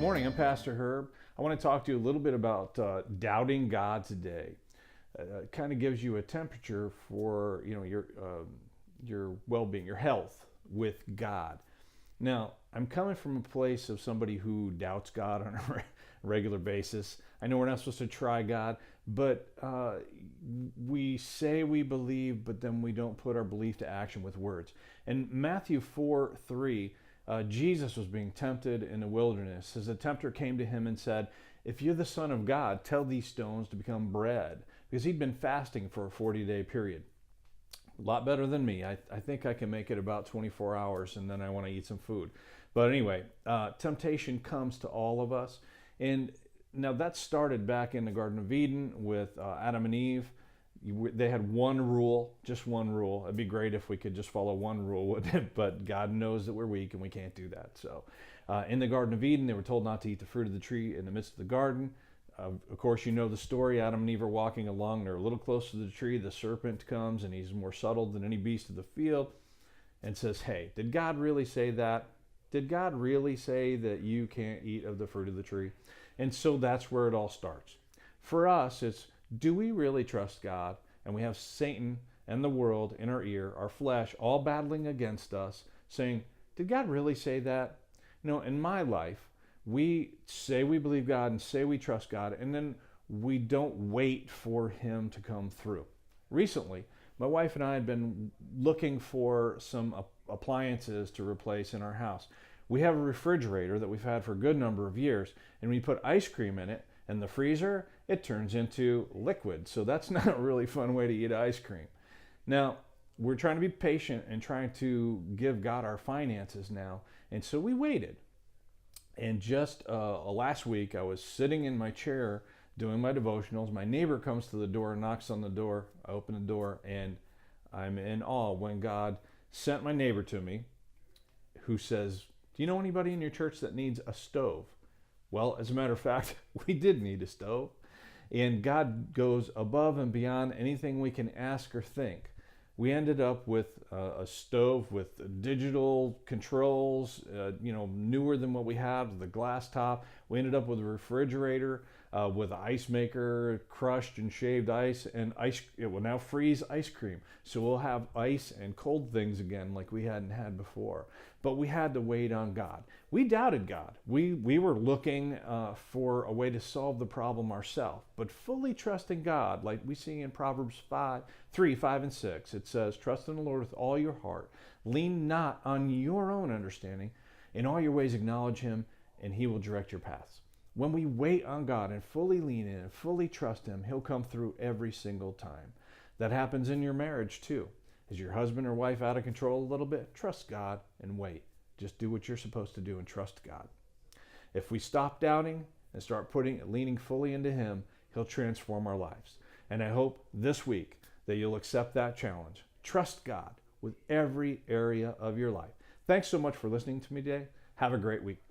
Good morning. I'm Pastor Herb. I want to talk to you a little bit about doubting God today. It kind of gives you a temperature for your well-being, your health with God. Now, I'm coming from a place of somebody who doubts God on a regular basis. I know we're not supposed to try God, but we say we believe, but then we don't put our belief to action with words. In Matthew 4:3, Jesus was being tempted in the wilderness as the tempter came to him and said, "If you're the Son of God, tell these stones to become bread." Because he'd been fasting for a 40-day period. A lot better than me. I think I can make it about 24 hours and then I want to eat some food. But anyway, temptation comes to all of us. And now that started back in the Garden of Eden with Adam and Eve. They had one rule, just one rule. It'd be great if we could just follow one rule, wouldn't it? But God knows that we're weak and we can't do that. So in the Garden of Eden, they were told not to eat the fruit of the tree in the midst of the garden. Of course, you know the story. Adam and Eve are walking along. They're a little close to the tree. The serpent comes, and he's more subtle than any beast of the field, and says, "Hey, did God really say that? Did God really say that you can't eat of the fruit of the tree?" And so that's where it all starts. For us, it's, do we really trust God? And we have Satan and the world in our ear, our flesh, all battling against us, saying, did God really say that? You know, in my life, we say we believe God and say we trust God, and then we don't wait for him to come through. Recently, my wife and I had been looking for some appliances to replace in our house. We have a refrigerator that we've had for a good number of years, and we put ice cream in it, and the freezer, it turns into liquid. So that's not a really fun way to eat ice cream. Now, we're trying to be patient and trying to give God our finances now, and so we waited. And just last week, I was sitting in my chair doing my devotionals. My neighbor comes to the door, knocks on the door. I open the door, and I'm in awe when God sent my neighbor to me, who says, "Do you know anybody in your church that needs a stove?" Well, as a matter of fact, we did need a stove. And God goes above and beyond anything we can ask or think. We ended up with a stove with digital controls, newer than what we have, the glass top. We ended up with a refrigerator with an ice maker, crushed and shaved ice, and ice. It will now freeze ice cream. So we'll have ice and cold things again like we hadn't had before. But we had to wait on God. We doubted God. We were looking for a way to solve the problem ourselves, but fully trusting God, like we see in Proverbs 3, 5, and 6. It says, "Trust in the Lord with all your heart. Lean not on your own understanding. In all your ways acknowledge him, and he will direct your paths." When we wait on God and fully lean in and fully trust him, he'll come through every single time. That happens in your marriage too. Is your husband or wife out of control a little bit? Trust God and wait. Just do what you're supposed to do and trust God. If we stop doubting and start leaning fully into him, he'll transform our lives. And I hope this week that you'll accept that challenge. Trust God with every area of your life. Thanks so much for listening to me today. Have a great week.